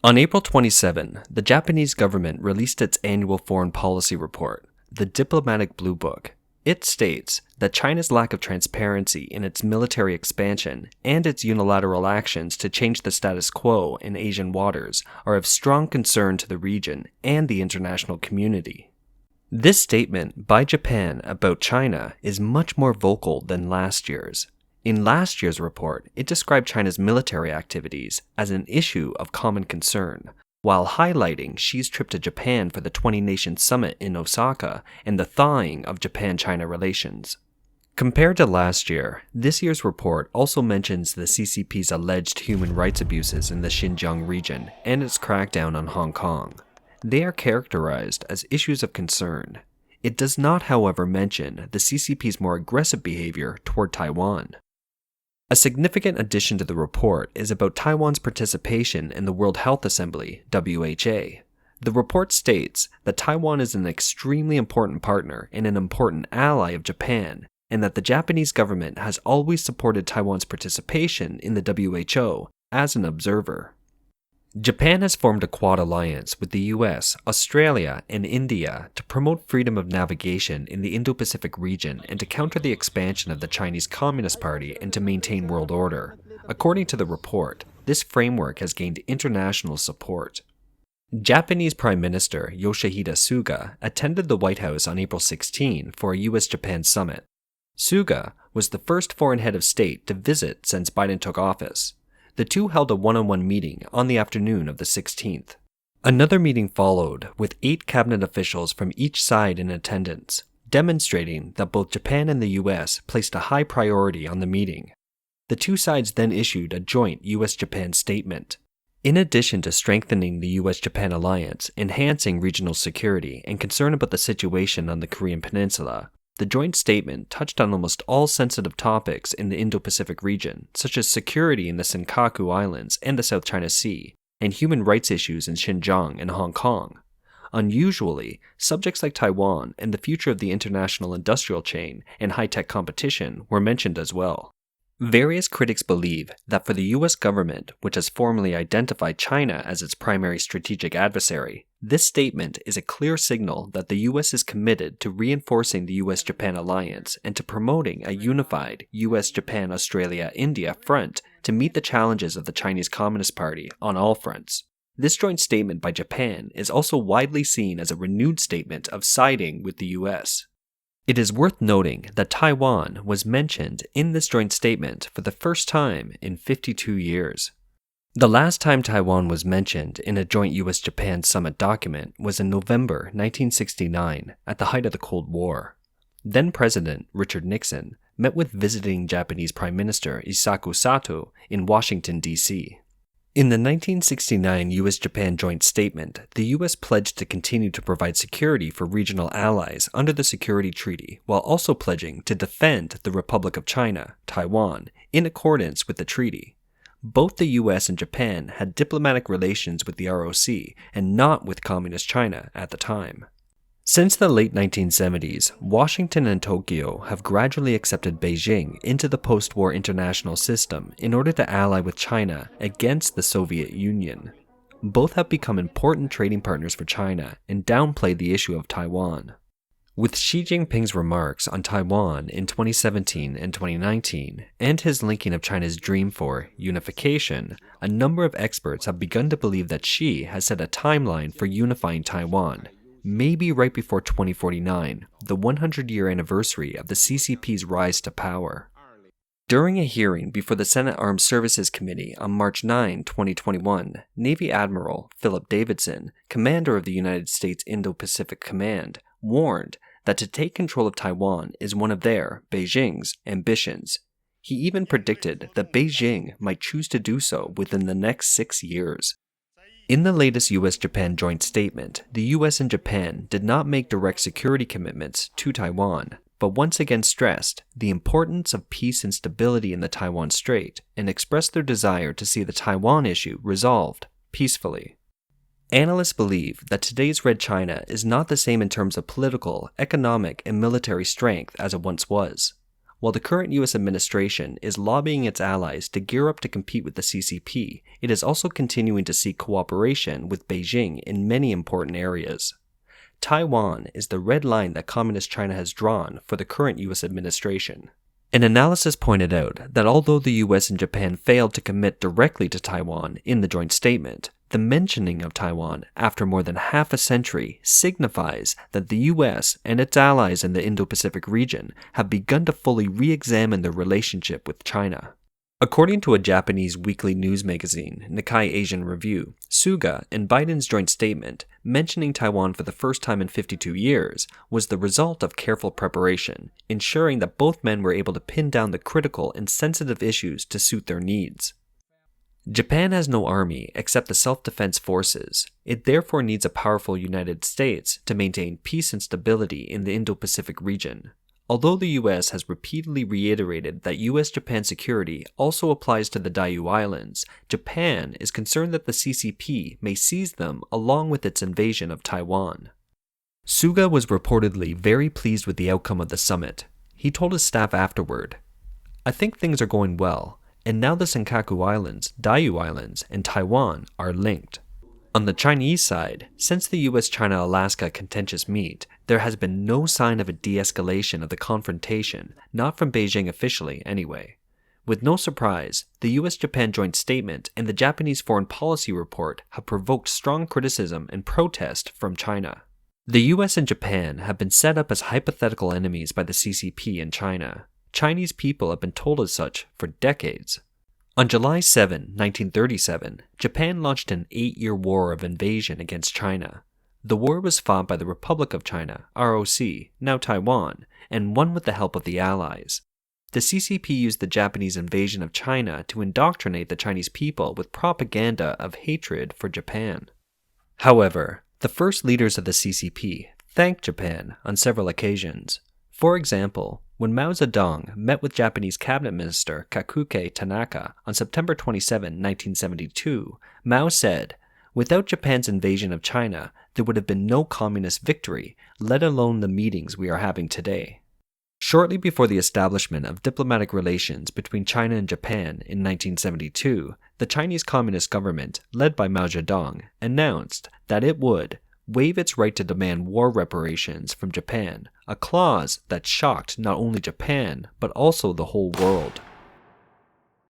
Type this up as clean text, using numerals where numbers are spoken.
On April 27, the Japanese government released its annual foreign policy report, the Diplomatic Blue Book. It states that China's lack of transparency in its military expansion and its unilateral actions to change the status quo in Asian waters are of strong concern to the region and the international community. This statement by Japan about China is much more vocal than last year's. In last year's report, it described China's military activities as an issue of common concern, while highlighting Xi's trip to Japan for the 20-nation summit in Osaka and the thawing of Japan-China relations. Compared to last year, this year's report also mentions the CCP's alleged human rights abuses in the Xinjiang region and its crackdown on Hong Kong. They are characterized as issues of concern. It does not, however, mention the CCP's more aggressive behavior toward Taiwan. A significant addition to the report is about Taiwan's participation in the World Health Assembly, WHA. The report states that Taiwan is an extremely important partner and an important ally of Japan, and that the Japanese government has always supported Taiwan's participation in the WHO as an observer. Japan has formed a Quad alliance with the US, Australia, and India to promote freedom of navigation in the Indo-Pacific region and to counter the expansion of the Chinese Communist Party and to maintain world order. According to the report, this framework has gained international support. Japanese Prime Minister Yoshihide Suga attended the White House on April 16 for a US-Japan summit. Suga was the first foreign head of state to visit since Biden took office. The two held a one-on-one meeting on the afternoon of the 16th. Another meeting followed, with 8 cabinet officials from each side in attendance, demonstrating that both Japan and the US placed a high priority on the meeting. The two sides then issued a joint US-Japan statement. In addition to strengthening the US-Japan alliance, enhancing regional security, and concern about the situation on the Korean Peninsula, the joint statement touched on almost all sensitive topics in the Indo-Pacific region, such as security in the Senkaku Islands and the South China Sea, and human rights issues in Xinjiang and Hong Kong. Unusually, subjects like Taiwan and the future of the international industrial chain and high-tech competition were mentioned as well. Various critics believe that for the US government, which has formally identified China as its primary strategic adversary, this statement is a clear signal that the US is committed to reinforcing the US-Japan alliance and to promoting a unified US-Japan-Australia-India front to meet the challenges of the Chinese Communist Party on all fronts. This joint statement by Japan is also widely seen as a renewed statement of siding with the US. It is worth noting that Taiwan was mentioned in this joint statement for the first time in 52 years. The last time Taiwan was mentioned in a joint US-Japan summit document was in November 1969, at the height of the Cold War. Then-President Richard Nixon met with visiting Japanese Prime Minister Eisaku Sato in Washington, D.C. In the 1969 US-Japan joint statement, the US pledged to continue to provide security for regional allies under the Security Treaty, while also pledging to defend the Republic of China, Taiwan, in accordance with the treaty. Both the US and Japan had diplomatic relations with the ROC and not with Communist China at the time. Since the late 1970s, Washington and Tokyo have gradually accepted Beijing into the post-war international system in order to ally with China against the Soviet Union. Both have become important trading partners for China and downplayed the issue of Taiwan. With Xi Jinping's remarks on Taiwan in 2017 and 2019, and his linking of China's dream for unification, a number of experts have begun to believe that Xi has set a timeline for unifying Taiwan, maybe right before 2049, the 100-year anniversary of the CCP's rise to power. During a hearing before the Senate Armed Services Committee on March 9, 2021, Navy Admiral Philip Davidson, commander of the United States Indo-Pacific Command, warned that to take control of Taiwan is one of their, Beijing's, ambitions. He even predicted that Beijing might choose to do so within the next 6 years. In the latest US-Japan joint statement, the US and Japan did not make direct security commitments to Taiwan, but once again stressed the importance of peace and stability in the Taiwan Strait and expressed their desire to see the Taiwan issue resolved peacefully. Analysts believe that today's Red China is not the same in terms of political, economic, and military strength as it once was. While the current US administration is lobbying its allies to gear up to compete with the CCP, it is also continuing to seek cooperation with Beijing in many important areas. Taiwan is the red line that Communist China has drawn for the current US administration. An analysis pointed out that although the US and Japan failed to commit directly to Taiwan in the joint statement, the mentioning of Taiwan after more than half a century signifies that the US and its allies in the Indo-Pacific region have begun to fully re-examine their relationship with China. According to a Japanese weekly news magazine, Nikkei Asian Review, Suga and Biden's joint statement, mentioning Taiwan for the first time in 52 years, was the result of careful preparation, ensuring that both men were able to pin down the critical and sensitive issues to suit their needs. Japan has no army except the self-defense forces. It therefore needs a powerful United States to maintain peace and stability in the Indo-Pacific region. Although the US has repeatedly reiterated that US-Japan security also applies to the Diaoyu Islands, Japan is concerned that the CCP may seize them along with its invasion of Taiwan. Suga was reportedly very pleased with the outcome of the summit. He told his staff afterward, "I think things are going well, and now the Senkaku Islands, Diaoyu Islands, and Taiwan are linked." On the Chinese side, since the US-China-Alaska contentious meet, there has been no sign of a de-escalation of the confrontation, not from Beijing officially anyway. With no surprise, the US-Japan joint statement and the Japanese foreign policy report have provoked strong criticism and protest from China. The US and Japan have been set up as hypothetical enemies by the CCP and China. Chinese people have been told as such for decades. On July 7, 1937, Japan launched an 8-year war of invasion against China. The war was fought by the Republic of China, ROC, now Taiwan, and won with the help of the Allies. The CCP used the Japanese invasion of China to indoctrinate the Chinese people with propaganda of hatred for Japan. However, the first leaders of the CCP thanked Japan on several occasions. For example, when Mao Zedong met with Japanese cabinet minister Kakuke Tanaka on September 27, 1972, Mao said, "Without Japan's invasion of China, there would have been no communist victory, let alone the meetings we are having today." Shortly before the establishment of diplomatic relations between China and Japan in 1972, the Chinese Communist government, led by Mao Zedong, announced that it would waive its right to demand war reparations from Japan, a clause that shocked not only Japan, but also the whole world.